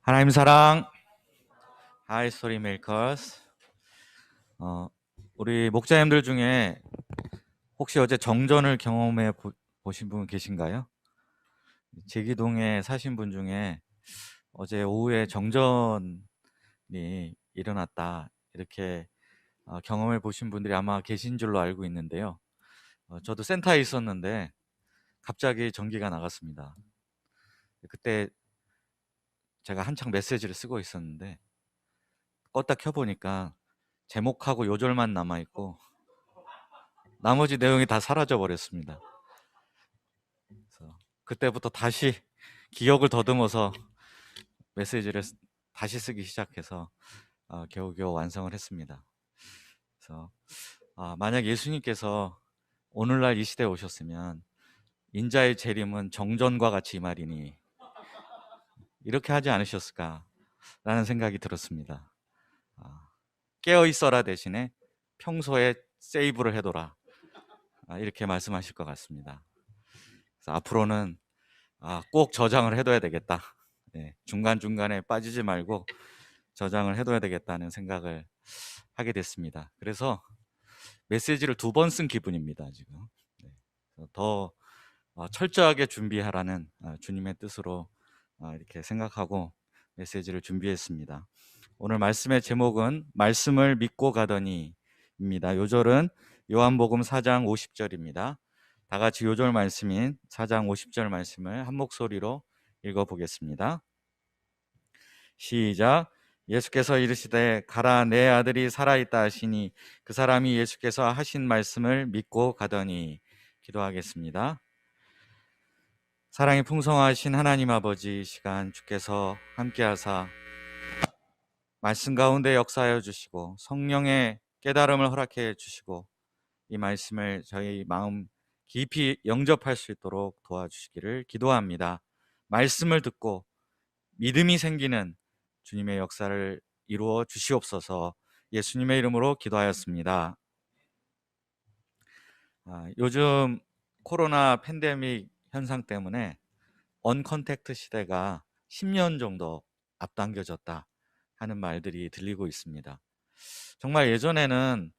하나님 사랑, 하이 스토리 메이커스. 우리 목자님들 중에 혹시 어제 정전을 경험해 보신 분 계신가요? 제기동에 사신 분 중에 어제 오후에 정전이 일어났다 이렇게 경험해 보신 분들이 아마 계신 줄로 알고 있는데요. 저도 센터에 있었는데 갑자기 전기가 나갔습니다. 그때 제가 한창 메시지를 쓰고 있었는데 껐다 켜보니까 제목하고 요절만 남아있고 나머지 내용이 다 사라져 버렸습니다. 그래서 그때부터 다시 기억을 더듬어서 메시지를 다시 쓰기 시작해서 겨우겨우 완성을 했습니다. 그래서 만약 예수님께서 오늘날 이 시대에 오셨으면 인자의 재림은 정전과 같이 임하리니 이렇게 하지 않으셨을까라는 생각이 들었습니다. 깨어 있어라 대신에 평소에 세이브를 해둬라, 이렇게 말씀하실 것 같습니다. 그래서 앞으로는 꼭 저장을 해둬야 되겠다. 중간중간에 빠지지 말고 저장을 해둬야 되겠다는 생각을 하게 됐습니다. 그래서 메시지를 2번 쓴 기분입니다, 지금. 더 철저하게 준비하라는 주님의 뜻으로 이렇게 생각하고 메시지를 준비했습니다. 오늘 말씀의 제목은 말씀을 믿고 가더니입니다. 요절은 요한복음 4장 50절입니다. 다 같이 요절 말씀인 4장 50절 말씀을 한 목소리로 읽어보겠습니다. 시작. 예수께서 이르시되 가라, 내 아들이 살아있다 하시니 그 사람이 예수께서 하신 말씀을 믿고 가더니. 기도하겠습니다. 사랑이 풍성하신 하나님 아버지, 시간 주께서 함께하사 말씀 가운데 역사하여 주시고 성령의 깨달음을 허락해 주시고 이 말씀을 저희 마음 깊이 영접할 수 있도록 도와주시기를 기도합니다. 말씀을 듣고 믿음이 생기는 주님의 역사를 이루어 주시옵소서. 예수님의 이름으로 기도하였습니다. 요즘 코로나 팬데믹 현상 때문에 언컨택트 시대가 10년 정도 앞당겨졌다 하는 말들이 들리고 있습니다. 정말 예전에는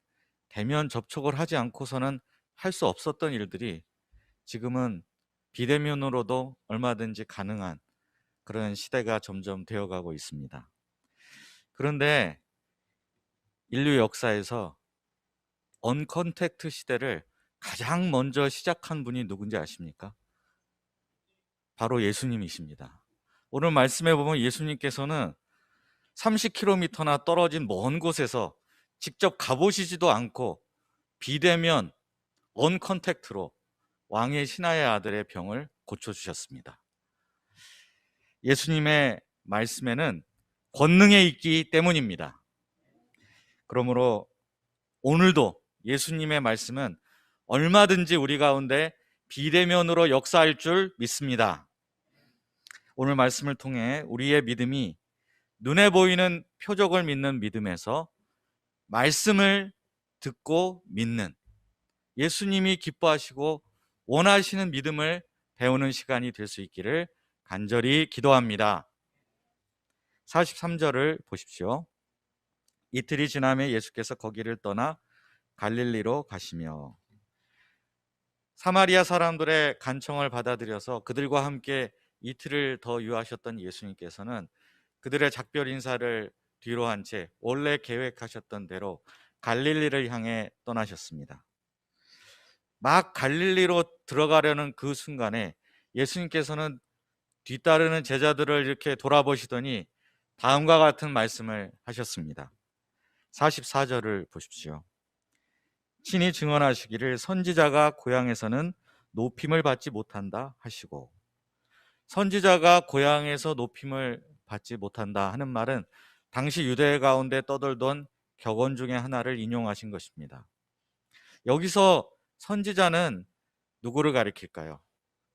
대면 접촉을 하지 않고서는 할 수 없었던 일들이 지금은 비대면으로도 얼마든지 가능한 그런 시대가 점점 되어가고 있습니다. 그런데 인류 역사에서 언컨택트 시대를 가장 먼저 시작한 분이 누군지 아십니까? 바로 예수님이십니다. 오늘 말씀에 보면 예수님께서는 30km나 떨어진 먼 곳에서 직접 가보시지도 않고 비대면 언컨택트로 왕의 신하의 아들의 병을 고쳐주셨습니다. 예수님의 말씀에는 권능이 있기 때문입니다. 그러므로 오늘도 예수님의 말씀은 얼마든지 우리 가운데 비대면으로 역사할 줄 믿습니다. 오늘 말씀을 통해 우리의 믿음이 눈에 보이는 표적을 믿는 믿음에서 말씀을 듣고 믿는, 예수님이 기뻐하시고 원하시는 믿음을 배우는 시간이 될 수 있기를 간절히 기도합니다. 43절을 보십시오. 이틀이 지나며 예수께서 거기를 떠나 갈릴리로 가시며 사마리아 사람들의 간청을 받아들여서 그들과 함께 이틀을 더 유하셨던 예수님께서는 그들의 작별 인사를 뒤로 한 채 원래 계획하셨던 대로 갈릴리를 향해 떠나셨습니다. 막 갈릴리로 들어가려는 그 순간에 예수님께서는 뒤따르는 제자들을 이렇게 돌아보시더니 다음과 같은 말씀을 하셨습니다. 44절을 보십시오. 친히 증언하시기를 선지자가 고향에서는 높임을 받지 못한다 하시고, 선지자가 고향에서 높임을 받지 못한다 하는 말은 당시 유대 가운데 떠돌던 격언 중에 하나를 인용하신 것입니다. 여기서 선지자는 누구를 가리킬까요?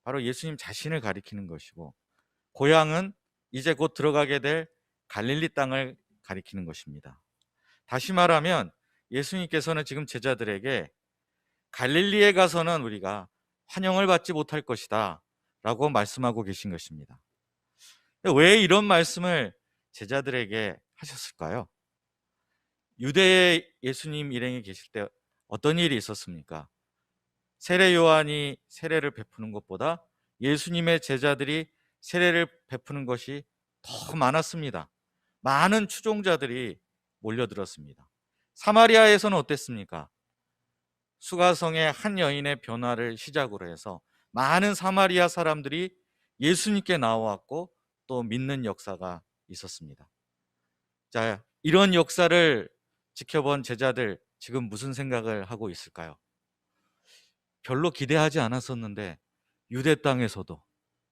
바로 예수님 자신을 가리키는 것이고, 고향은 이제 곧 들어가게 될 갈릴리 땅을 가리키는 것입니다. 다시 말하면 예수님께서는 지금 제자들에게 갈릴리에 가서는 우리가 환영을 받지 못할 것이다 라고 말씀하고 계신 것입니다. 왜 이런 말씀을 제자들에게 하셨을까요? 유대에 예수님 일행이 계실 때 어떤 일이 있었습니까? 세례 요한이 세례를 베푸는 것보다 예수님의 제자들이 세례를 베푸는 것이 더 많았습니다. 많은 추종자들이 몰려들었습니다. 사마리아에서는 어땠습니까? 수가성의 한 여인의 변화를 시작으로 해서 많은 사마리아 사람들이 예수님께 나왔고 또 믿는 역사가 있었습니다. 자, 이런 역사를 지켜본 제자들 지금 무슨 생각을 하고 있을까요? 별로 기대하지 않았었는데 유대 땅에서도,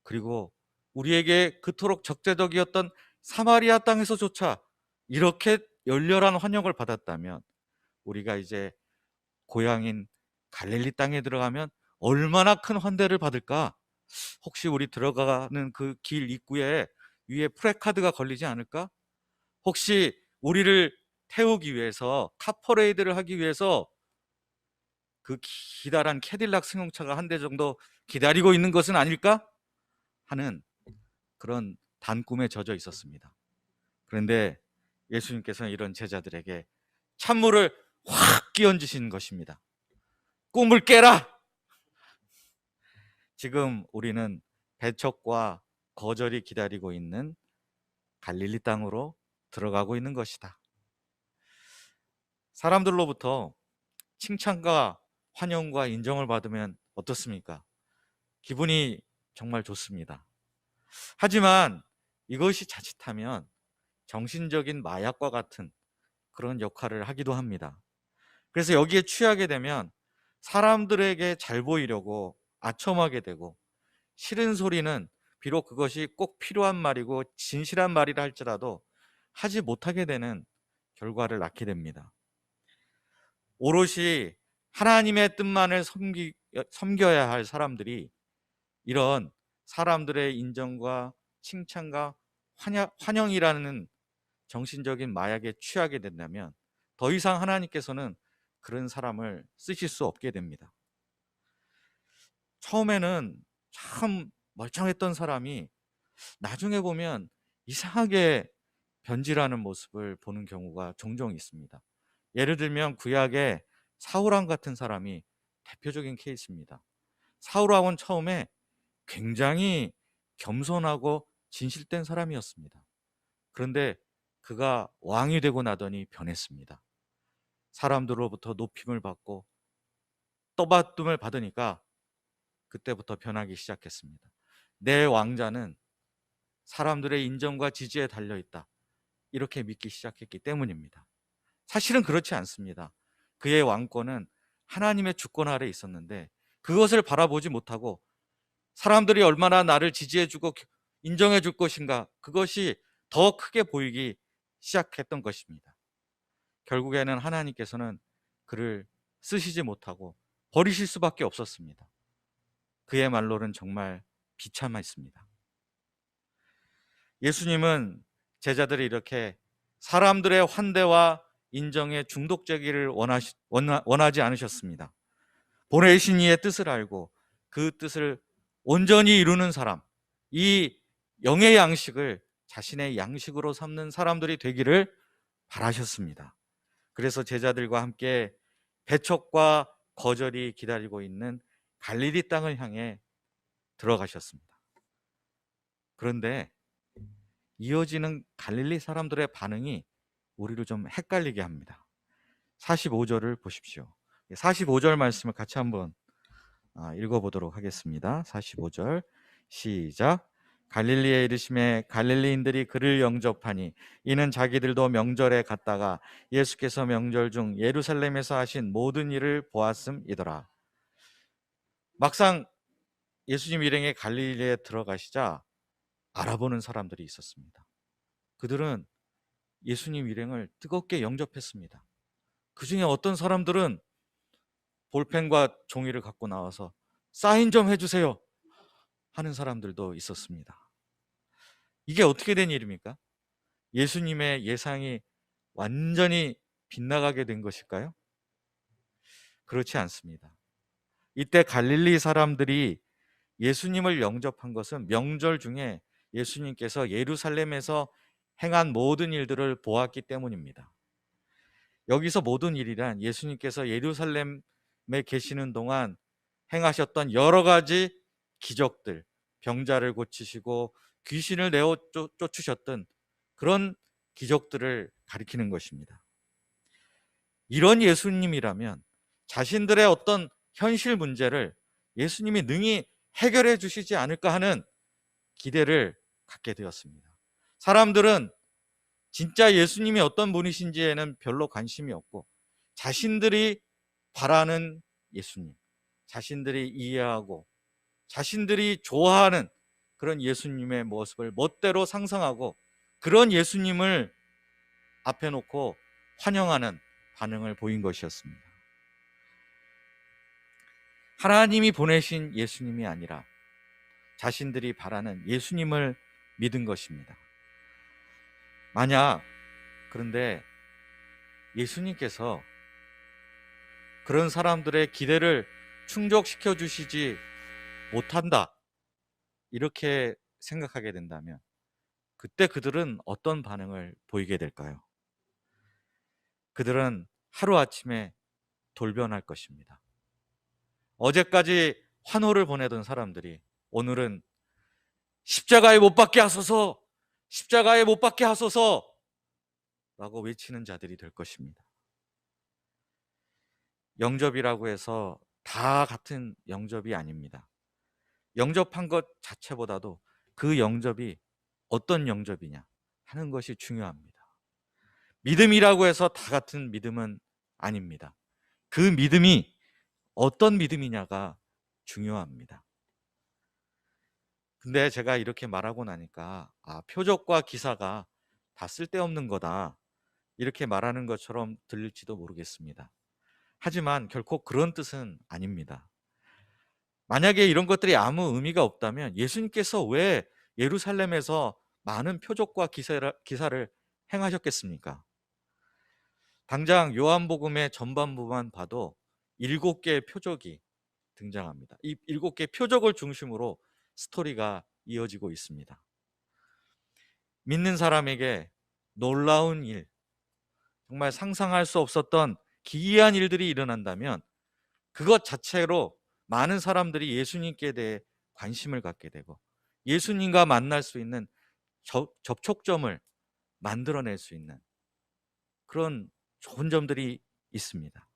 그리고 우리에게 그토록 적대적이었던 사마리아 땅에서조차 이렇게 열렬한 환영을 받았다면 우리가 이제 고향인 갈릴리 땅에 들어가면 얼마나 큰 환대를 받을까? 혹시 우리 들어가는 그 길 입구에 위에 프레카드가 걸리지 않을까? 혹시 우리를 태우기 위해서 카퍼레이드를 하기 위해서 그 기다란 캐딜락 승용차가 한 대 정도 기다리고 있는 것은 아닐까? 하는 그런 단꿈에 젖어 있었습니다. 그런데 예수님께서는 이런 제자들에게 찬물을 확 끼얹으신 것입니다. 꿈을 깨라! 지금 우리는 배척과 거절이 기다리고 있는 갈릴리 땅으로 들어가고 있는 것이다. 사람들로부터 칭찬과 환영과 인정을 받으면 어떻습니까? 기분이 정말 좋습니다. 하지만 이것이 자칫하면 정신적인 마약과 같은 그런 역할을 하기도 합니다. 그래서 여기에 취하게 되면 사람들에게 잘 보이려고 아첨하게 되고, 싫은 소리는 비록 그것이 꼭 필요한 말이고 진실한 말이라 할지라도 하지 못하게 되는 결과를 낳게 됩니다. 오롯이 하나님의 뜻만을 섬겨야 할 사람들이 이런 사람들의 인정과 칭찬과 환영이라는 정신적인 마약에 취하게 된다면 더 이상 하나님께서는 그런 사람을 쓰실 수 없게 됩니다. 처음에는 참 멀쩡했던 사람이 나중에 보면 이상하게 변질하는 모습을 보는 경우가 종종 있습니다. 예를 들면 구약의 사울왕 같은 사람이 대표적인 케이스입니다. 사울왕은 처음에 굉장히 겸손하고 진실된 사람이었습니다. 그런데 그가 왕이 되고 나더니 변했습니다. 사람들로부터 높임을 받고 떠받침을 받으니까 그때부터 변하기 시작했습니다. 내 왕자는 사람들의 인정과 지지에 달려있다, 이렇게 믿기 시작했기 때문입니다. 사실은 그렇지 않습니다. 그의 왕권은 하나님의 주권 아래 있었는데 그것을 바라보지 못하고 사람들이 얼마나 나를 지지해주고 인정해줄 것인가, 그것이 더 크게 보이기 시작했던 것입니다. 결국에는 하나님께서는 그를 쓰시지 못하고 버리실 수밖에 없었습니다. 그의 말로는 정말 비참했습니다. 예수님은 제자들이 이렇게 사람들의 환대와 인정에 중독되기를 원하지 않으셨습니다. 보내신 이의 뜻을 알고 그 뜻을 온전히 이루는 사람, 이 영의 양식을 자신의 양식으로 삼는 사람들이 되기를 바라셨습니다. 그래서 제자들과 함께 배척과 거절이 기다리고 있는 갈릴리 땅을 향해 들어가셨습니다. 그런데 이어지는 갈릴리 사람들의 반응이 우리를 좀 헷갈리게 합니다. 45절을 보십시오. 45절 말씀을 같이 한번 읽어보도록 하겠습니다. 45절 시작. 갈릴리에 이르심에 갈릴리인들이 그를 영접하니 이는 자기들도 명절에 갔다가 예수께서 명절 중 예루살렘에서 하신 모든 일을 보았음이더라. 막상 예수님 일행이 갈릴리에 들어가시자 알아보는 사람들이 있었습니다. 그들은 예수님 일행을 뜨겁게 영접했습니다. 그 중에 어떤 사람들은 볼펜과 종이를 갖고 나와서 사인 좀 해주세요 하는 사람들도 있었습니다. 이게 어떻게 된 일입니까? 예수님의 예상이 완전히 빗나가게 된 것일까요? 그렇지 않습니다. 이때 갈릴리 사람들이 예수님을 영접한 것은 명절 중에 예수님께서 예루살렘에서 행한 모든 일들을 보았기 때문입니다. 여기서 모든 일이란 예수님께서 예루살렘에 계시는 동안 행하셨던 여러 가지 기적들, 병자를 고치시고 귀신을 내어 쫓으셨던 그런 기적들을 가리키는 것입니다. 이런 예수님이라면 자신들의 어떤 현실 문제를 예수님이 능히 해결해 주시지 않을까 하는 기대를 갖게 되었습니다. 사람들은 진짜 예수님이 어떤 분이신지에는 별로 관심이 없고 자신들이 바라는 예수님, 자신들이 이해하고 자신들이 좋아하는 그런 예수님의 모습을 멋대로 상상하고 그런 예수님을 앞에 놓고 환영하는 반응을 보인 것이었습니다. 하나님이 보내신 예수님이 아니라 자신들이 바라는 예수님을 믿은 것입니다. 만약 그런데 예수님께서 그런 사람들의 기대를 충족시켜 주시지 못한다, 이렇게 생각하게 된다면 그때 그들은 어떤 반응을 보이게 될까요? 그들은 하루아침에 돌변할 것입니다. 어제까지 환호를 보내던 사람들이 오늘은 십자가에 못 박게 하소서, 십자가에 못 박게 하소서 라고 외치는 자들이 될 것입니다. 영접이라고 해서 다 같은 영접이 아닙니다. 영접한 것 자체보다도 그 영접이 어떤 영접이냐 하는 것이 중요합니다. 믿음이라고 해서 다 같은 믿음은 아닙니다. 그 믿음이 어떤 믿음이냐가 중요합니다. 근데 제가 이렇게 말하고 나니까 표적과 기사가 다 쓸데없는 거다, 이렇게 말하는 것처럼 들릴지도 모르겠습니다. 하지만 결코 그런 뜻은 아닙니다. 만약에 이런 것들이 아무 의미가 없다면 예수님께서 왜 예루살렘에서 많은 표적과 기사를 행하셨겠습니까? 당장 요한복음의 전반부만 봐도 7개의 표적이 등장합니다. 이 7개의 표적을 중심으로 스토리가 이어지고 있습니다. 믿는 사람에게 놀라운 일, 정말 상상할 수 없었던 기이한 일들이 일어난다면 그것 자체로 많은 사람들이 예수님께 대해 관심을 갖게 되고 예수님과 만날 수 있는 접촉점을 만들어낼 수 있는 그런 좋은 점들이 있습니다.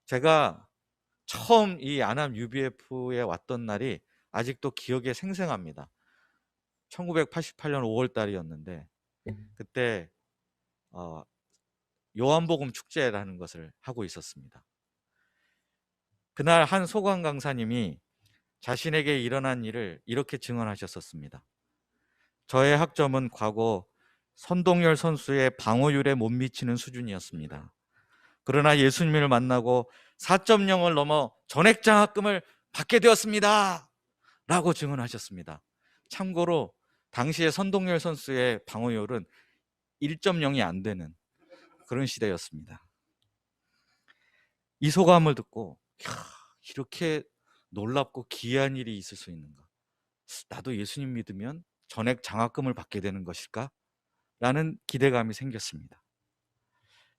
제가 처음 이 안암 UBF에 왔던 날이 아직도 기억에 생생합니다. 1988년 5월 달이었는데 그때 요한복음 축제라는 것을 하고 있었습니다. 그날 한 소강 강사님이 자신에게 일어난 일을 이렇게 증언하셨었습니다. 저의 학점은 과거 선동열 선수의 방어율에 못 미치는 수준이었습니다. 그러나 예수님을 만나고 4.0을 넘어 전액장학금을 받게 되었습니다 라고 증언하셨습니다. 참고로 당시에 선동열 선수의 방어율은 1.0이 안 되는 그런 시대였습니다. 이 소감을 듣고 이렇게 놀랍고 기이한 일이 있을 수 있는가, 나도 예수님 믿으면 전액 장학금을 받게 되는 것일까? 라는 기대감이 생겼습니다.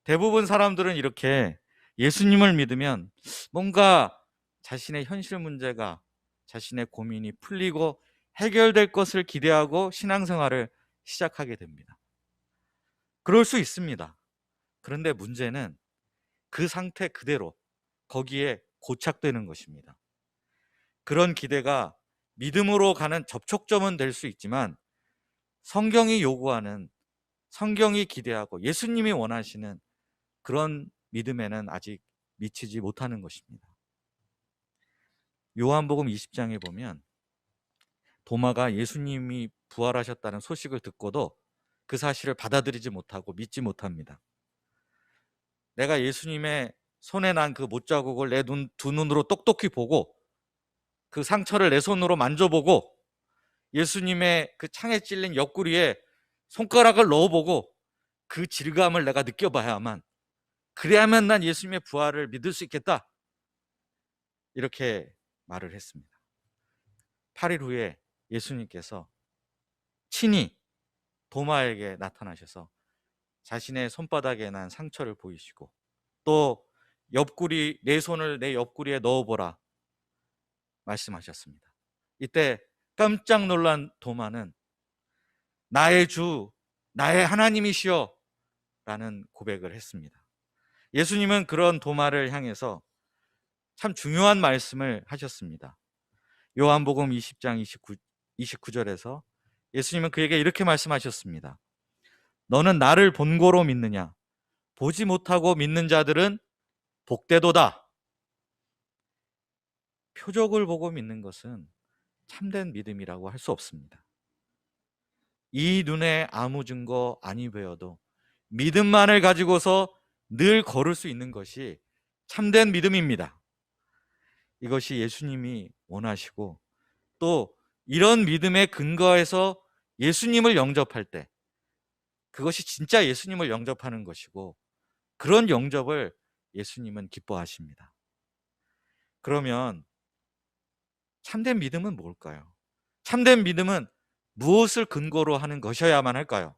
대부분 사람들은 이렇게 예수님을 믿으면 뭔가 자신의 현실 문제가, 자신의 고민이 풀리고 해결될 것을 기대하고 신앙생활을 시작하게 됩니다. 그럴 수 있습니다. 그런데 문제는 그 상태 그대로 거기에 고착되는 것입니다. 그런 기대가 믿음으로 가는 접촉점은 될 수 있지만 성경이 요구하는, 성경이 기대하고 예수님이 원하시는 그런 믿음에는 아직 미치지 못하는 것입니다. 요한복음 20장에 보면 도마가 예수님이 부활하셨다는 소식을 듣고도 그 사실을 받아들이지 못하고 믿지 못합니다. 내가 예수님의 손에 난 그 못자국을 내 두 눈으로 똑똑히 보고 그 상처를 내 손으로 만져보고 예수님의 그 창에 찔린 옆구리에 손가락을 넣어보고 그 질감을 내가 느껴봐야만, 그래야만 난 예수님의 부활을 믿을 수 있겠다, 이렇게 말을 했습니다. 8일 후에 예수님께서 친히 도마에게 나타나셔서 자신의 손바닥에 난 상처를 보이시고, 또 옆구리, 내 손을 내 옆구리에 넣어보라 말씀하셨습니다. 이때 깜짝 놀란 도마는 나의 주, 나의 하나님이시여 라는 고백을 했습니다. 예수님은 그런 도마를 향해서 참 중요한 말씀을 하셨습니다. 요한복음 20장 29절에서 예수님은 그에게 이렇게 말씀하셨습니다. 너는 나를 본고로 믿느냐? 보지 못하고 믿는 자들은 복되도다. 표적을 보고 믿는 것은 참된 믿음이라고 할 수 없습니다. 이 눈에 아무 증거 아니 보여도 믿음만을 가지고서 늘 걸을 수 있는 것이 참된 믿음입니다. 이것이 예수님이 원하시고, 또 이런 믿음의 근거에서 예수님을 영접할 때 그것이 진짜 예수님을 영접하는 것이고, 그런 영접을 예수님은 기뻐하십니다. 그러면 참된 믿음은 뭘까요? 참된 믿음은 무엇을 근거로 하는 것이어야만 할까요?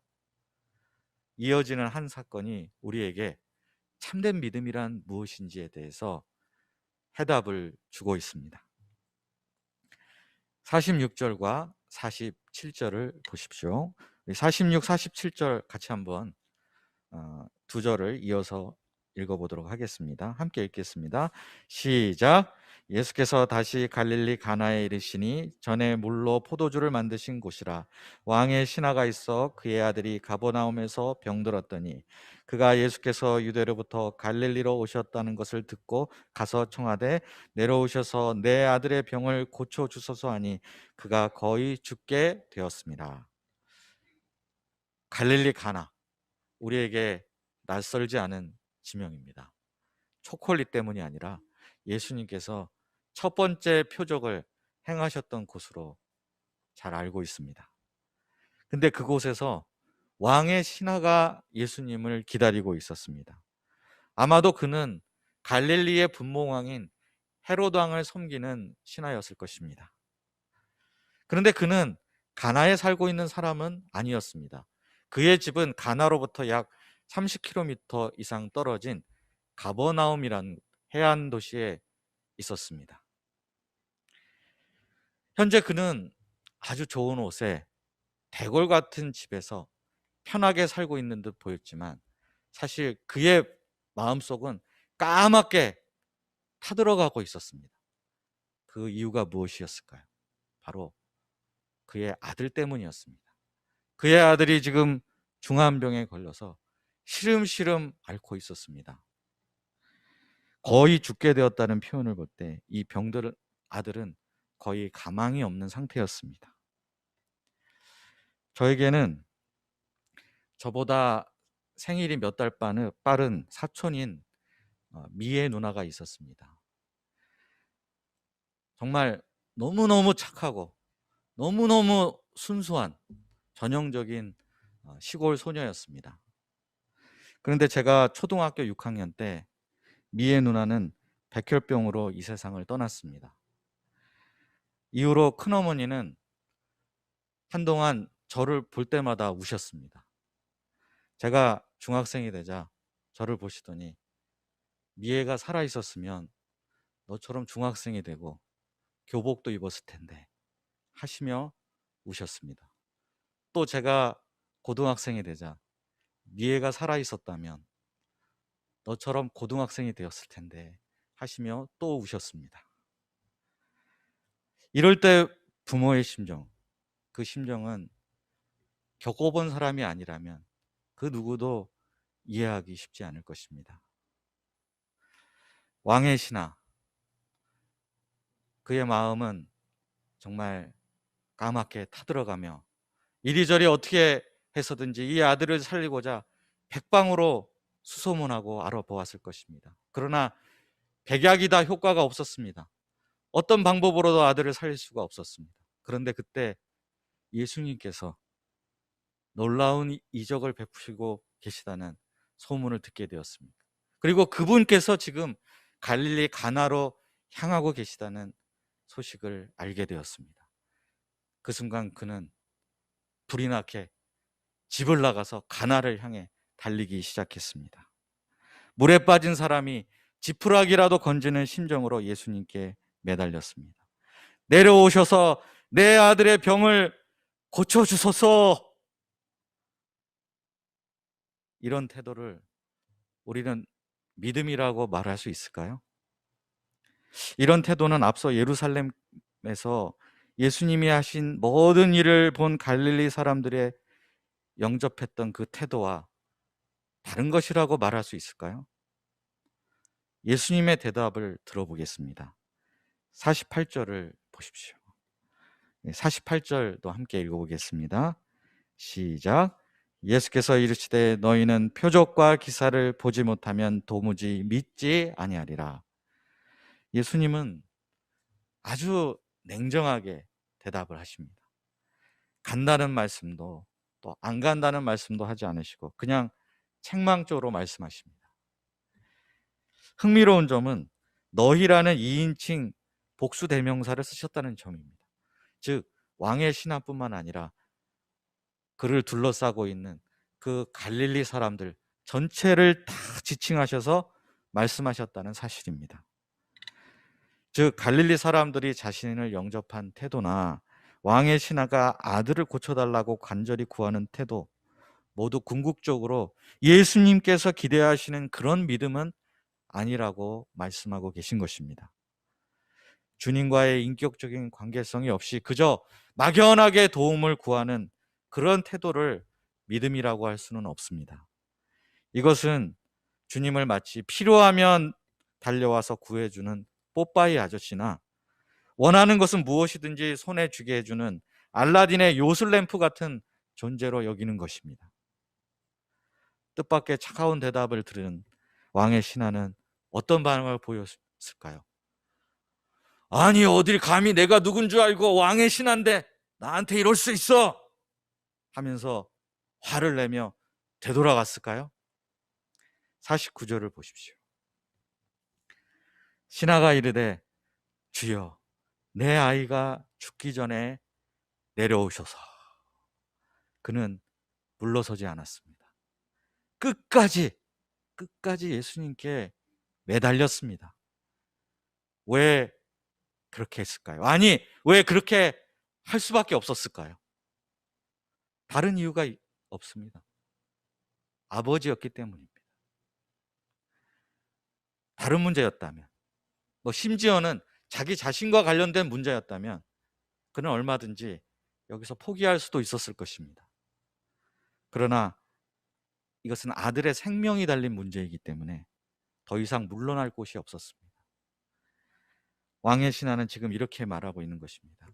이어지는 한 사건이 우리에게 참된 믿음이란 무엇인지에 대해서 해답을 주고 있습니다. 46절과 47절을 보십시오. 46, 47절 같이 한번 두 절을 이어서 읽어보도록 하겠습니다. 함께 읽겠습니다. 시작. 예수께서 다시 갈릴리 가나에 이르시니 전에 물로 포도주를 만드신 곳이라. 왕의 신하가 있어 그의 아들이 가버나움에서 병들었더니 그가 예수께서 유대로부터 갈릴리로 오셨다는 것을 듣고 가서 청하되 내려오셔서 내 아들의 병을 고쳐 주소서 하니 그가 거의 죽게 되었습니다. 갈릴리 가나, 우리에게 낯설지 않은 지명입니다. 초콜릿 때문이 아니라 예수님께서 첫 번째 표적을 행하셨던 곳으로 잘 알고 있습니다. 근데 그곳에서 왕의 신하가 예수님을 기다리고 있었습니다. 아마도 그는 갈릴리의 분봉왕인 헤롯 왕을 섬기는 신하였을 것입니다. 그런데 그는 가나에 살고 있는 사람은 아니었습니다. 그의 집은 가나로부터 약 30km 이상 떨어진 가버나움이라는 해안 도시에 있었습니다. 현재 그는 아주 좋은 옷에 대궐 같은 집에서 편하게 살고 있는 듯 보였지만, 사실 그의 마음속은 까맣게 타들어가고 있었습니다. 그 이유가 무엇이었을까요? 바로 그의 아들 때문이었습니다. 그의 아들이 지금 중환병에 걸려서 시름시름 앓고 있었습니다. 거의 죽게 되었다는 표현을 볼 때 이 병들 아들은 거의 가망이 없는 상태였습니다. 저에게는 저보다 생일이 몇 달 빠른 사촌인 미애 누나가 있었습니다. 정말 너무너무 착하고 너무너무 순수한 전형적인 시골 소녀였습니다. 그런데 제가 초등학교 6학년 때 미애 누나는 백혈병으로 이 세상을 떠났습니다. 이후로 큰어머니는 한동안 저를 볼 때마다 우셨습니다. 제가 중학생이 되자 저를 보시더니 미애가 살아있었으면 너처럼 중학생이 되고 교복도 입었을 텐데 하시며 우셨습니다. 또 제가 고등학생이 되자 미애가 살아있었다면 너처럼 고등학생이 되었을 텐데 하시며 또 우셨습니다. 이럴 때 부모의 심정, 그 심정은 겪어본 사람이 아니라면 그 누구도 이해하기 쉽지 않을 것입니다. 왕의 신하, 그의 마음은 정말 까맣게 타들어가며 이리저리 어떻게 해서든지 이 아들을 살리고자 백방으로 수소문하고 알아보았을 것입니다. 그러나 백약이 다 효과가 없었습니다. 어떤 방법으로도 아들을 살릴 수가 없었습니다. 그런데 그때 예수님께서 놀라운 이적을 베푸시고 계시다는 소문을 듣게 되었습니다. 그리고 그분께서 지금 갈릴리 가나로 향하고 계시다는 소식을 알게 되었습니다. 그 순간 그는 불이 나게 집을 나가서 가나를 향해 달리기 시작했습니다. 물에 빠진 사람이 지푸라기라도 건지는 심정으로 예수님께 매달렸습니다. 내려오셔서 내 아들의 병을 고쳐주소서. 이런 태도를 우리는 믿음이라고 말할 수 있을까요? 이런 태도는 앞서 예루살렘에서 예수님이 하신 모든 일을 본 갈릴리 사람들의 영접했던 그 태도와 다른 것이라고 말할 수 있을까요? 예수님의 대답을 들어보겠습니다. 48절을 보십시오. 48절도 함께 읽어보겠습니다. 시작. 예수께서 이르시되 너희는 표적과 기사를 보지 못하면 도무지 믿지 아니하리라. 예수님은 아주 냉정하게 대답을 하십니다. 간다는 말씀도 또 안 간다는 말씀도 하지 않으시고 그냥 책망적으로 말씀하십니다. 흥미로운 점은 너희라는 2인칭 복수 대명사를 쓰셨다는 점입니다. 즉 왕의 신하뿐만 아니라 그를 둘러싸고 있는 그 갈릴리 사람들 전체를 다 지칭하셔서 말씀하셨다는 사실입니다. 즉 갈릴리 사람들이 자신을 영접한 태도나 왕의 신하가 아들을 고쳐달라고 간절히 구하는 태도, 모두 궁극적으로 예수님께서 기대하시는 그런 믿음은 아니라고 말씀하고 계신 것입니다. 주님과의 인격적인 관계성이 없이 그저 막연하게 도움을 구하는 그런 태도를 믿음이라고 할 수는 없습니다. 이것은 주님을 마치 필요하면 달려와서 구해주는 뽀빠이 아저씨나 원하는 것은 무엇이든지 손에 쥐게 해주는 알라딘의 요술램프 같은 존재로 여기는 것입니다. 뜻밖의 차가운 대답을 들은 왕의 신하는 어떤 반응을 보였을까요? 아니 어딜 감히 내가 누군 줄 알고 왕의 신하인데 나한테 이럴 수 있어 하면서 화를 내며 되돌아갔을까요? 49절을 보십시오. 신하가 이르되 주여 내 아이가 죽기 전에 내려오셔서. 그는 물러서지 않았습니다. 끝까지 예수님께 매달렸습니다. 왜 그렇게 했을까요? 아니 왜 그렇게 할 수밖에 없었을까요? 다른 이유가 없습니다. 아버지였기 때문입니다. 다른 문제였다면, 심지어는 자기 자신과 관련된 문제였다면 그는 얼마든지 여기서 포기할 수도 있었을 것입니다. 그러나 이것은 아들의 생명이 달린 문제이기 때문에 더 이상 물러날 곳이 없었습니다. 왕의 신하는 지금 이렇게 말하고 있는 것입니다.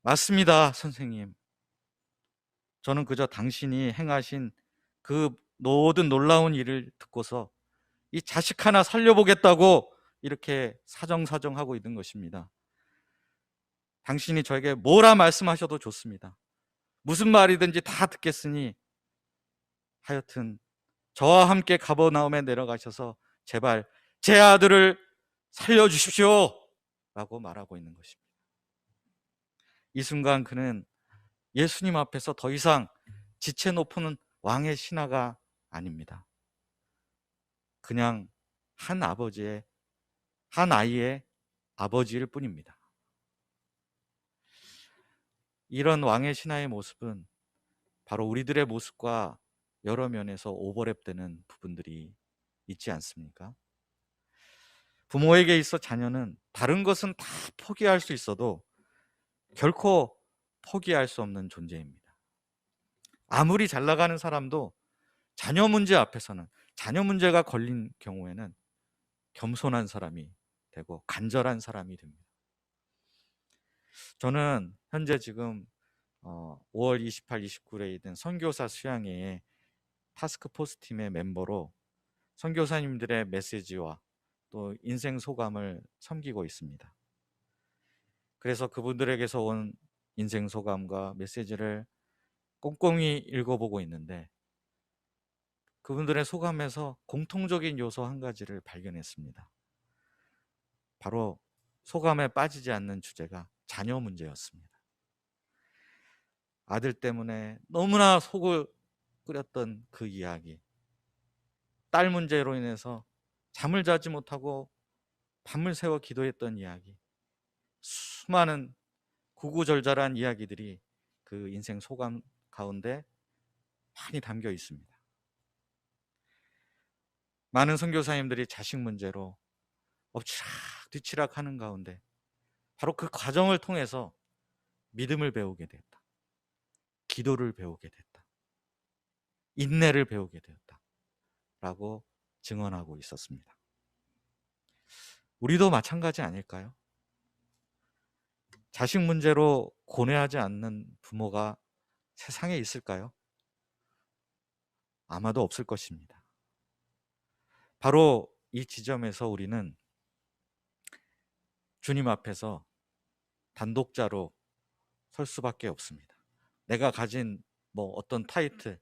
맞습니다, 선생님. 저는 그저 당신이 행하신 그 모든 놀라운 일을 듣고서 이 자식 하나 살려보겠다고 이렇게 사정사정하고 있는 것입니다. 당신이 저에게 뭐라 말씀하셔도 좋습니다. 무슨 말이든지 다 듣겠으니 하여튼 저와 함께 가버나움에 내려가셔서 제발 제 아들을 살려주십시오 라고 말하고 있는 것입니다. 이 순간 그는 예수님 앞에서 더 이상 지체 높은 왕의 신하가 아닙니다. 그냥 한 아이의 아버지일 뿐입니다. 이런 왕의 신하의 모습은 바로 우리들의 모습과 여러 면에서 오버랩되는 부분들이 있지 않습니까? 부모에게 있어 자녀는 다른 것은 다 포기할 수 있어도 결코 포기할 수 없는 존재입니다. 아무리 잘 나가는 사람도 자녀 문제 앞에서는, 자녀 문제가 걸린 경우에는 겸손한 사람이 되고 간절한 사람이 됩니다. 저는 현재 지금 5월 28, 29일에 있는 선교사 수양회의 타스크포스 팀의 멤버로 선교사님들의 메시지와 또 인생 소감을 섬기고 있습니다. 그래서 그분들에게서 온 인생 소감과 메시지를 꼼꼼히 읽어보고 있는데 그분들의 소감에서 공통적인 요소 한 가지를 발견했습니다. 바로 소감에 빠지지 않는 주제가 자녀 문제였습니다. 아들 때문에 너무나 속을 끓였던 그 이야기, 딸 문제로 인해서 잠을 자지 못하고 밤을 새워 기도했던 이야기, 수많은 구구절절한 이야기들이 그 인생 소감 가운데 많이 담겨 있습니다. 많은 선교사님들이 자식 문제로 엎치락 뒤치락 하는 가운데 바로 그 과정을 통해서 믿음을 배우게 됐다, 기도를 배우게 됐다, 인내를 배우게 되었다 라고 증언하고 있었습니다. 우리도 마찬가지 아닐까요? 자식 문제로 고뇌하지 않는 부모가 세상에 있을까요? 아마도 없을 것입니다. 바로 이 지점에서 우리는 주님 앞에서 단독자로 설 수밖에 없습니다. 내가 가진 어떤 타이틀,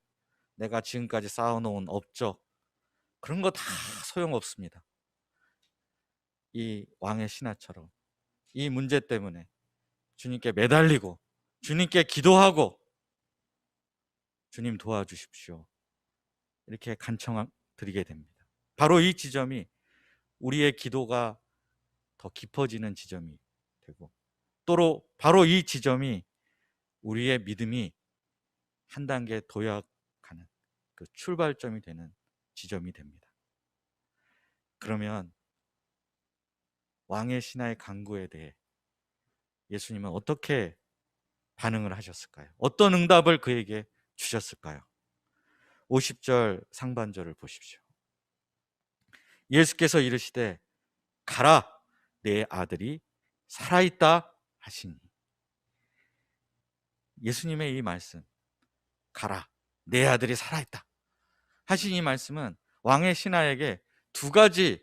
내가 지금까지 쌓아놓은 업적, 그런 거 다 소용없습니다. 이 왕의 신하처럼 이 문제 때문에 주님께 매달리고 주님께 기도하고 주님 도와주십시오, 이렇게 간청 드리게 됩니다. 바로 이 지점이 우리의 기도가 더 깊어지는 지점이 되고, 또 바로 이 지점이 우리의 믿음이 한 단계 도약하는 그 출발점이 되는 지점이 됩니다. 그러면 왕의 신하의 간구에 대해 예수님은 어떻게 반응을 하셨을까요? 어떤 응답을 그에게 주셨을까요? 50절 상반절을 보십시오. 예수께서 이르시되 가라, 내 아들이 살아있다 하시니. 예수님의 이 말씀, 가라, 내 아들이 살아있다 하신 이 말씀은 왕의 신하에게 두 가지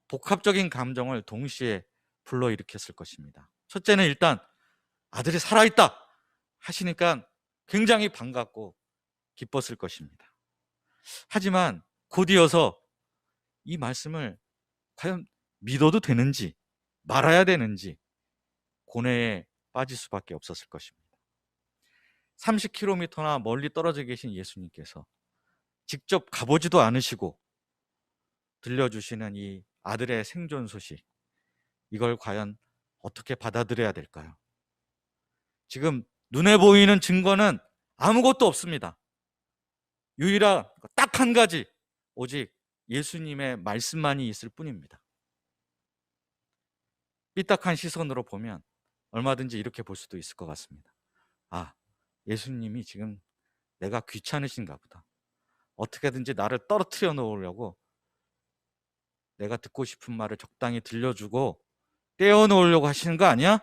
복합적인 감정을 동시에 불러일으켰을 것입니다. 첫째는 일단 아들이 살아있다 하시니까 굉장히 반갑고 기뻤을 것입니다. 하지만 곧 이어서 이 말씀을 과연 믿어도 되는지 말아야 되는지 고뇌에 빠질 수밖에 없었을 것입니다. 30km나 멀리 떨어져 계신 예수님께서 직접 가보지도 않으시고 들려주시는 이 아들의 생존 소식, 이걸 과연 어떻게 받아들여야 될까요? 지금 눈에 보이는 증거는 아무것도 없습니다. 유일한 딱 한 가지, 오직 예수님의 말씀만이 있을 뿐입니다. 삐딱한 시선으로 보면 얼마든지 이렇게 볼 수도 있을 것 같습니다. 아, 예수님이 지금 내가 귀찮으신가 보다, 어떻게든지 나를 떨어뜨려 놓으려고 내가 듣고 싶은 말을 적당히 들려주고 떼어 놓으려고 하시는 거 아니야?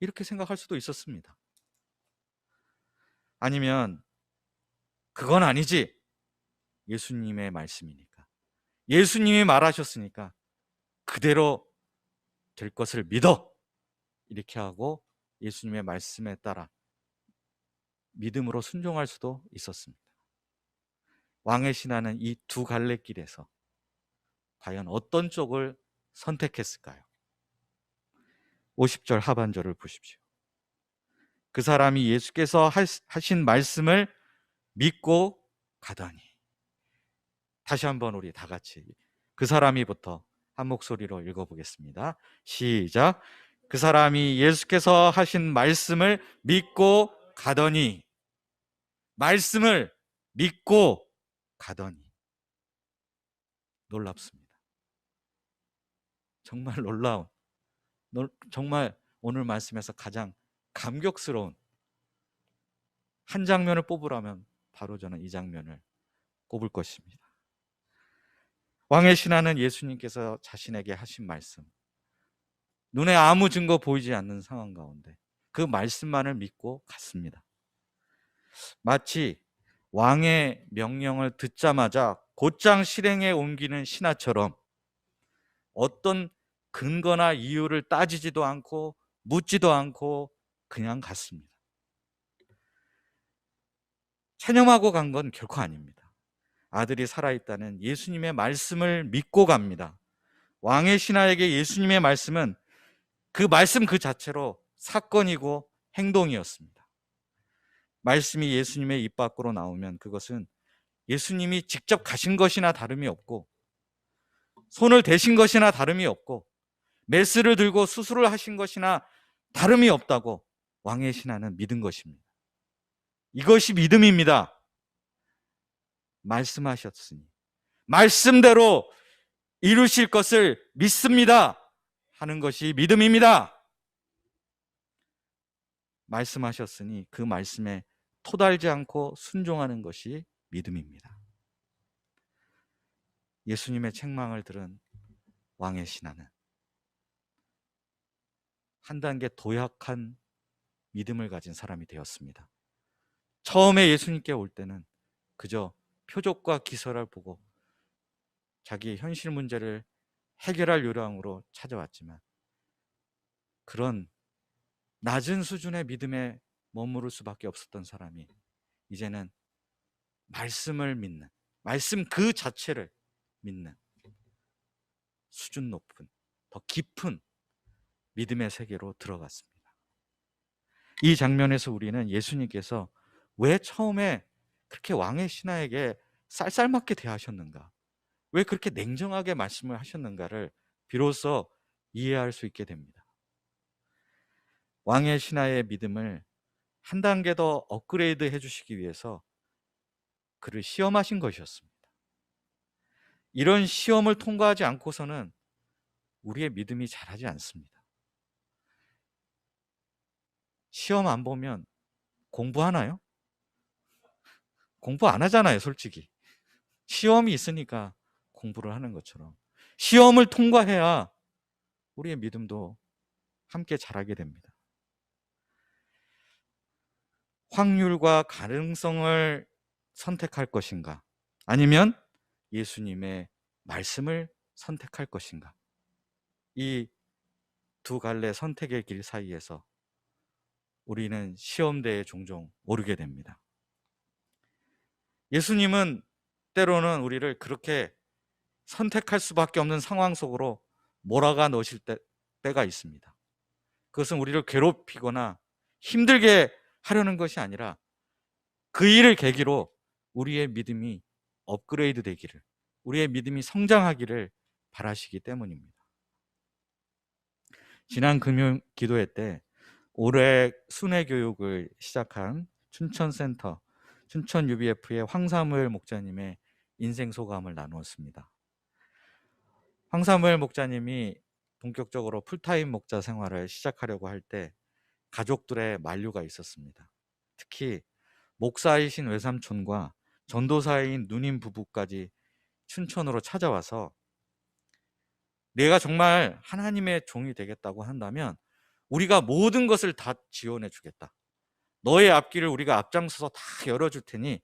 이렇게 생각할 수도 있었습니다. 아니면 그건 아니지, 예수님의 말씀이니까, 예수님이 말하셨으니까 그대로 될 것을 믿어, 이렇게 하고 예수님의 말씀에 따라 믿음으로 순종할 수도 있었습니다. 왕의 신하는 이 두 갈래길에서 과연 어떤 쪽을 선택했을까요? 50절 하반절을 보십시오. 그 사람이 예수께서 하신 말씀을 믿고 가더니. 다시 한번 우리 다 같이 그 사람이부터 한 목소리로 읽어보겠습니다. 시작. 그 사람이 예수께서 하신 말씀을 믿고 가더니. 말씀을 믿고 가더니. 놀랍습니다. 정말 놀라운, 정말 오늘 말씀에서 가장 감격스러운 한 장면을 뽑으라면 바로 저는 이 장면을 꼽을 것입니다. 왕의 신하는 예수님께서 자신에게 하신 말씀, 눈에 아무 증거 보이지 않는 상황 가운데 그 말씀만을 믿고 갔습니다. 마치 왕의 명령을 듣자마자 곧장 실행에 옮기는 신하처럼 어떤 근거나 이유를 따지지도 않고 묻지도 않고 그냥 갔습니다. 체념하고 간 건 결코 아닙니다. 아들이 살아있다는 예수님의 말씀을 믿고 갑니다. 왕의 신하에게 예수님의 말씀은 그 말씀 그 자체로 사건이고 행동이었습니다. 말씀이 예수님의 입 밖으로 나오면 그것은 예수님이 직접 가신 것이나 다름이 없고, 손을 대신 것이나 다름이 없고, 메스를 들고 수술을 하신 것이나 다름이 없다고 왕의 신하는 믿은 것입니다. 이것이 믿음입니다. 말씀하셨으니 말씀대로 이루실 것을 믿습니다 하는 것이 믿음입니다. 말씀하셨으니 그 말씀에 토달지 않고 순종하는 것이 믿음입니다. 예수님의 책망을 들은 왕의 신하는 한 단계 도약한 믿음을 가진 사람이 되었습니다. 처음에 예수님께 올 때는 그저 표적과 기사를 보고 자기 현실 문제를 해결할 요량으로 찾아왔지만, 그런 낮은 수준의 믿음에 머무를 수밖에 없었던 사람이 이제는 말씀을 믿는, 말씀 그 자체를 믿는 수준 높은, 더 깊은 믿음의 세계로 들어갔습니다. 이 장면에서 우리는 예수님께서 왜 처음에 그렇게 왕의 신하에게 쌀쌀맞게 대하셨는가, 왜 그렇게 냉정하게 말씀을 하셨는가를 비로소 이해할 수 있게 됩니다. 왕의 신하의 믿음을 한 단계 더 업그레이드 해주시기 위해서 그를 시험하신 것이었습니다. 이런 시험을 통과하지 않고서는 우리의 믿음이 자라지 않습니다. 시험 안 보면 공부하나요? 공부 안 하잖아요, 솔직히. 시험이 있으니까 공부를 하는 것처럼 시험을 통과해야 우리의 믿음도 함께 자라게 됩니다. 확률과 가능성을 선택할 것인가, 아니면 예수님의 말씀을 선택할 것인가, 이 두 갈래 선택의 길 사이에서 우리는 시험대에 종종 오르게 됩니다. 예수님은 때로는 우리를 그렇게 선택할 수밖에 없는 상황 속으로 몰아가 넣으실 때가 있습니다. 그것은 우리를 괴롭히거나 힘들게 하려는 것이 아니라 그 일을 계기로 우리의 믿음이 업그레이드 되기를, 우리의 믿음이 성장하기를 바라시기 때문입니다. 지난 금요 기도회 때 올해 순회 교육을 시작한 춘천센터, 춘천 UBF의 황사무엘 목자님의 인생 소감을 나누었습니다. 황사무엘 목자님이 본격적으로 풀타임 목자 생활을 시작하려고 할 때 가족들의 만류가 있었습니다. 특히 목사이신 외삼촌과 전도사인 누님 부부까지 춘천으로 찾아와서 내가 정말 하나님의 종이 되겠다고 한다면 우리가 모든 것을 다 지원해 주겠다. 너의 앞길을 우리가 앞장서서 다 열어줄 테니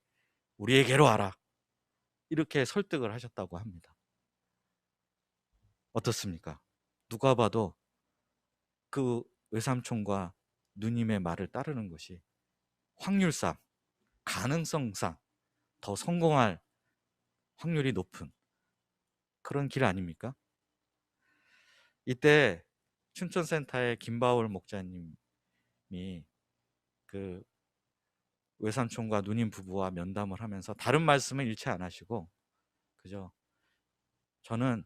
우리에게로 와라. 이렇게 설득을 하셨다고 합니다. 어떻습니까? 누가 봐도 그 외삼촌과 누님의 말을 따르는 것이 확률상, 가능성상 더 성공할 확률이 높은 그런 길 아닙니까? 이때 춘천센터의 김바울 목자님이 그 외삼촌과 누님 부부와 면담을 하면서 다른 말씀은 일체 안 하시고 그저 저는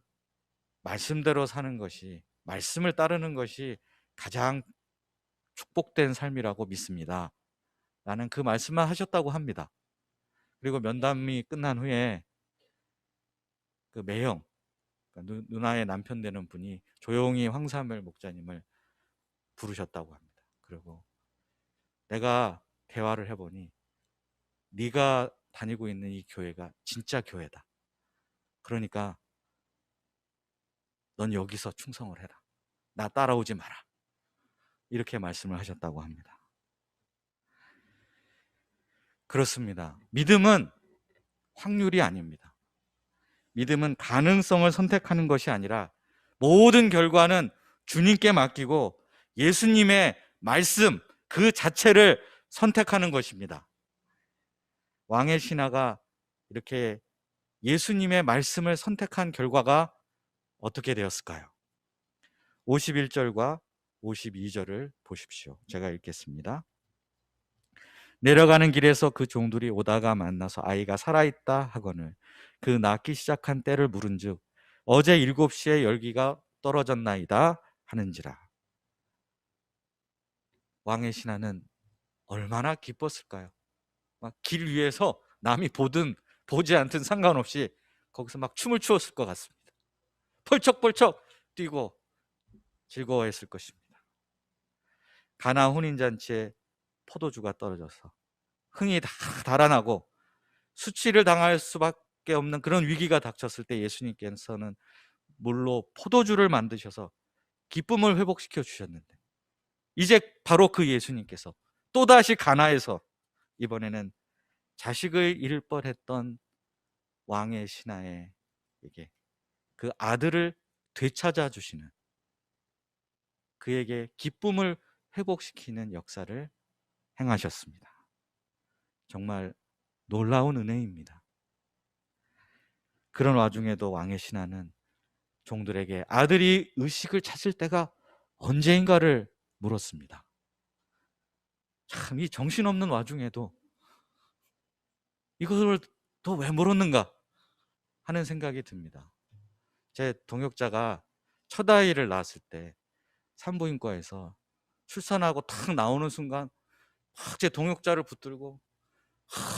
말씀대로 사는 것이, 말씀을 따르는 것이 가장 축복된 삶이라고 믿습니다 라는 그 말씀만 하셨다고 합니다. 그리고 면담이 끝난 후에 그 매형, 그러니까 누나의 남편 되는 분이 조용히 황사무엘 목자님을 부르셨다고 합니다. 그리고 내가 대화를 해보니 네가 다니고 있는 이 교회가 진짜 교회다. 그러니까 넌 여기서 충성을 해라. 나 따라오지 마라. 이렇게 말씀을 하셨다고 합니다. 그렇습니다. 믿음은 확률이 아닙니다. 믿음은 가능성을 선택하는 것이 아니라 모든 결과는 주님께 맡기고 예수님의 말씀 그 자체를 선택하는 것입니다. 왕의 신하가 이렇게 예수님의 말씀을 선택한 결과가 어떻게 되었을까요? 51절과 52절을 보십시오. 제가 읽겠습니다. 내려가는 길에서 그 종들이 오다가 만나서 아이가 살아있다 하거늘 그 낳기 시작한 때를 물은즉 어제 7시에 열기가 떨어졌나이다 하는지라. 왕의 신하는 얼마나 기뻤을까요? 막 길 위에서 남이 보든 보지 않든 상관없이 거기서 막 춤을 추었을 것 같습니다. 펄쩍펄쩍 뛰고 즐거워했을 것입니다. 가나 혼인잔치에 포도주가 떨어져서 흥이 다 달아나고 수치를 당할 수밖에 없는 그런 위기가 닥쳤을 때 예수님께서는 물로 포도주를 만드셔서 기쁨을 회복시켜 주셨는데, 이제 바로 그 예수님께서 또다시 가나에서 이번에는 자식을 잃을 뻔했던 왕의 신하에게 그 아들을 되찾아 주시는, 그에게 기쁨을 회복시키는 역사를 행하셨습니다. 정말 놀라운 은혜입니다. 그런 와중에도 왕의 신하는 종들에게 아들이 의식을 찾을 때가 언제인가를 물었습니다. 참, 이 정신없는 와중에도 이것을 더 왜 물었는가 하는 생각이 듭니다. 제 동역자가 첫 아이를 낳았을 때 산부인과에서 출산하고 탁 나오는 순간 막 제 동역자를 붙들고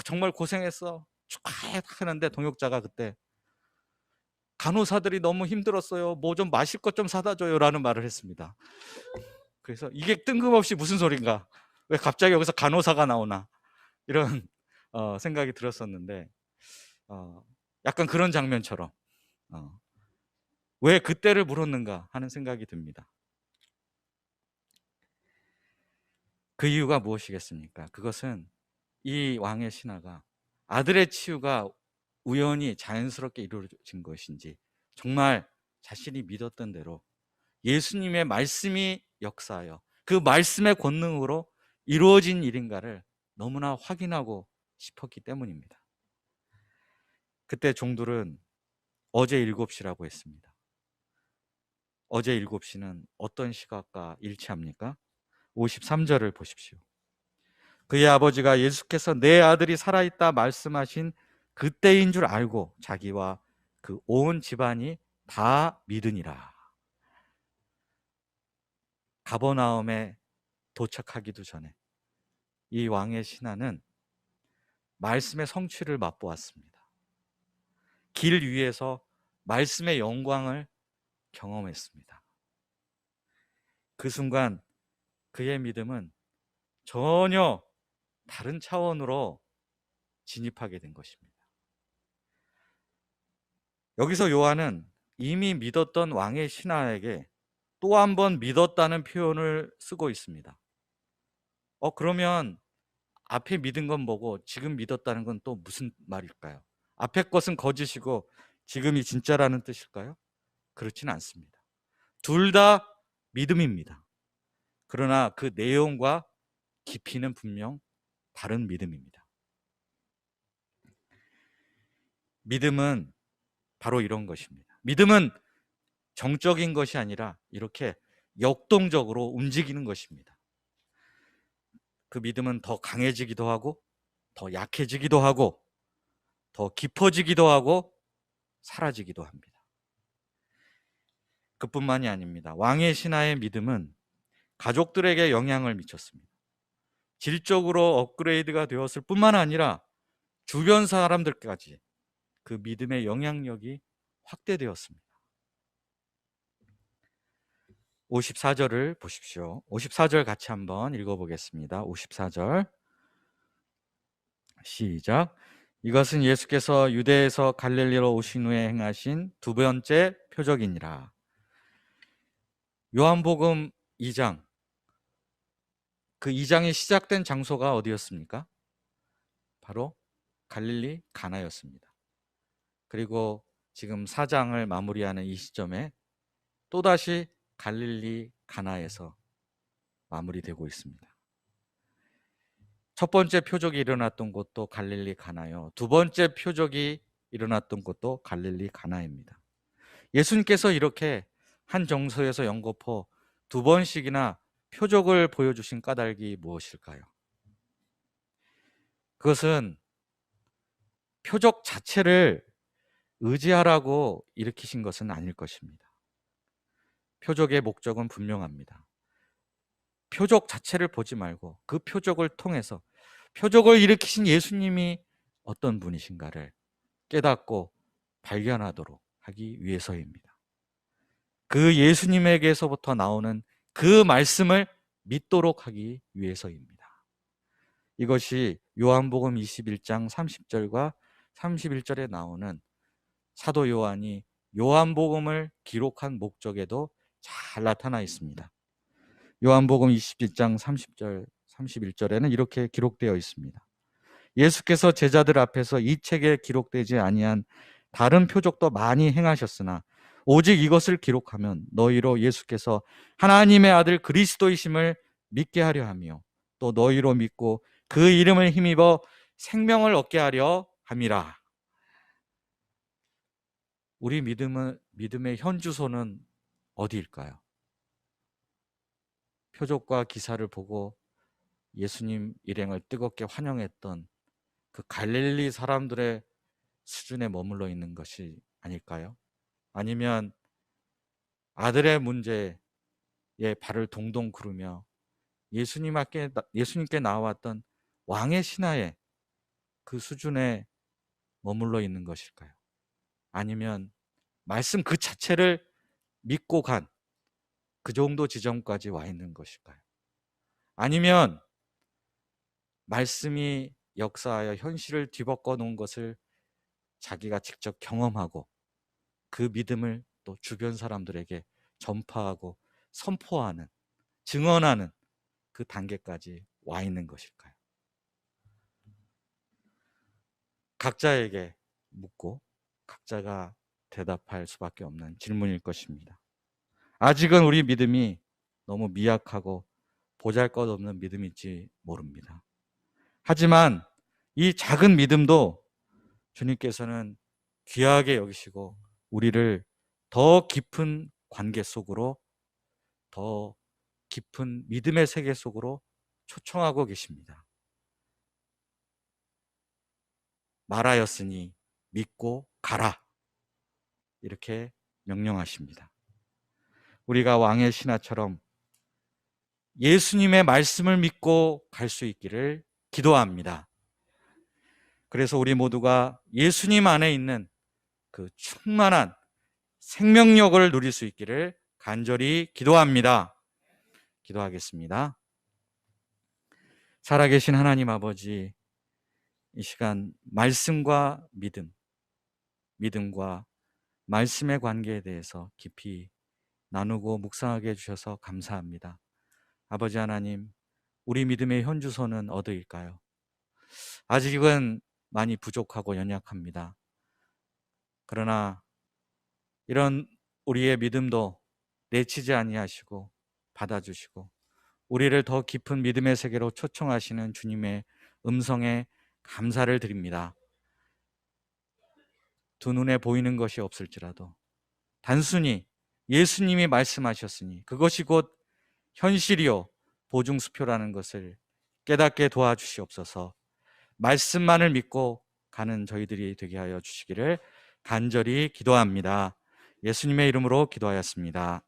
정말 고생했어, 축하해 하는데, 동역자가 그때 간호사들이 너무 힘들었어요, 뭐 좀 마실 것 좀 사다 줘요 라는 말을 했습니다. 그래서 이게 뜬금없이 무슨 소린가, 왜 갑자기 여기서 간호사가 나오나, 이런 생각이 들었었는데, 약간 그런 장면처럼 왜 그때를 물었는가 하는 생각이 듭니다. 그 이유가 무엇이겠습니까? 그것은 이 왕의 신하가 아들의 치유가 우연히 자연스럽게 이루어진 것인지, 정말 자신이 믿었던 대로 예수님의 말씀이 역사하여 그 말씀의 권능으로 이루어진 일인가를 너무나 확인하고 싶었기 때문입니다. 그때 종들은 어제 7시라고 했습니다. 어제 7시는 어떤 시각과 일치합니까? 53절을 보십시오. 그의 아버지가 예수께서 내 아들이 살아있다 말씀하신 그때인 줄 알고 자기와 그 온 집안이 다 믿으니라. 가버나움에 도착하기도 전에 이 왕의 신하는 말씀의 성취를 맛보았습니다. 길 위에서 말씀의 영광을 경험했습니다. 그 순간 그의 믿음은 전혀 다른 차원으로 진입하게 된 것입니다. 여기서 요한은 이미 믿었던 왕의 신하에게 또 한 번 믿었다는 표현을 쓰고 있습니다. 그러면 앞에 믿은 건 뭐고 지금 믿었다는 건 또 무슨 말일까요? 앞에 것은 거짓이고 지금이 진짜라는 뜻일까요? 그렇지는 않습니다. 둘 다 믿음입니다. 그러나 그 내용과 깊이는 분명 다른 믿음입니다. 믿음은 바로 이런 것입니다. 믿음은 정적인 것이 아니라 이렇게 역동적으로 움직이는 것입니다. 그 믿음은 더 강해지기도 하고 더 약해지기도 하고 더 깊어지기도 하고 사라지기도 합니다. 그뿐만이 아닙니다. 왕의 신하의 믿음은 가족들에게 영향을 미쳤습니다. 질적으로 업그레이드가 되었을 뿐만 아니라 주변 사람들까지 그 믿음의 영향력이 확대되었습니다. 54절을 보십시오. 54절 같이 한번 읽어보겠습니다. 54절 시작. 이것은 예수께서 유대에서 갈릴리로 오신 후에 행하신 두 번째 표적이니라. 요한복음 2장, 그 2장이 시작된 장소가 어디였습니까? 바로 갈릴리 가나였습니다. 그리고 지금 4장을 마무리하는 이 시점에 또다시 갈릴리 가나에서 마무리되고 있습니다. 첫 번째 표적이 일어났던 곳도 갈릴리 가나요. 두 번째 표적이 일어났던 곳도 갈릴리 가나입니다. 예수님께서 이렇게 한 정서에서 연거푸 두 번씩이나 표적을 보여주신 까닭이 무엇일까요? 그것은 표적 자체를 의지하라고 일으키신 것은 아닐 것입니다. 표적의 목적은 분명합니다. 표적 자체를 보지 말고 그 표적을 통해서 표적을 일으키신 예수님이 어떤 분이신가를 깨닫고 발견하도록 하기 위해서입니다. 그 예수님에게서부터 나오는 그 말씀을 믿도록 하기 위해서입니다. 이것이 요한복음 21장 30절과 31절에 나오는 사도 요한이 요한복음을 기록한 목적에도 잘 나타나 있습니다. 요한복음 21장 30절, 31절에는 이렇게 기록되어 있습니다. 예수께서 제자들 앞에서 이 책에 기록되지 아니한 다른 표적도 많이 행하셨으나 오직 이것을 기록하면 너희로 예수께서 하나님의 아들 그리스도이심을 믿게 하려 하며 또 너희로 믿고 그 이름을 힘입어 생명을 얻게 하려 함이라. 우리 믿음의 현주소는 어디일까요? 표적과 기사를 보고 예수님 일행을 뜨겁게 환영했던 그 갈릴리 사람들의 수준에 머물러 있는 것이 아닐까요? 아니면 아들의 문제에 발을 동동 구르며 예수님께 나왔던 왕의 신하의 그 수준에 머물러 있는 것일까요? 아니면 말씀 그 자체를 믿고 간 그 정도 지점까지 와 있는 것일까요? 아니면 말씀이 역사하여 현실을 뒤바꿔 놓은 것을 자기가 직접 경험하고 그 믿음을 또 주변 사람들에게 전파하고 선포하는, 증언하는 그 단계까지 와 있는 것일까요? 각자에게 묻고 각자가 대답할 수밖에 없는 질문일 것입니다. 아직은 우리 믿음이 너무 미약하고 보잘것없는 믿음일지 모릅니다. 하지만 이 작은 믿음도 주님께서는 귀하게 여기시고 우리를 더 깊은 관계 속으로, 더 깊은 믿음의 세계 속으로 초청하고 계십니다. 말하였으니 믿고 가라, 이렇게 명령하십니다. 우리가 왕의 신하처럼 예수님의 말씀을 믿고 갈 수 있기를 기도합니다. 그래서 우리 모두가 예수님 안에 있는 그 충만한 생명력을 누릴 수 있기를 간절히 기도합니다. 기도하겠습니다. 살아계신 하나님 아버지, 이 시간 말씀과 믿음과 말씀의 관계에 대해서 깊이 나누고 묵상하게 해주셔서 감사합니다. 아버지 하나님, 우리 믿음의 현주소는 어디일까요? 아직은 많이 부족하고 연약합니다. 그러나 이런 우리의 믿음도 내치지 아니하시고 받아주시고 우리를 더 깊은 믿음의 세계로 초청하시는 주님의 음성에 감사를 드립니다. 두 눈에 보이는 것이 없을지라도 단순히 예수님이 말씀하셨으니 그것이 곧 현실이요 보증수표라는 것을 깨닫게 도와주시옵소서. 말씀만을 믿고 가는 저희들이 되게 하여 주시기를 간절히 기도합니다. 예수님의 이름으로 기도하였습니다.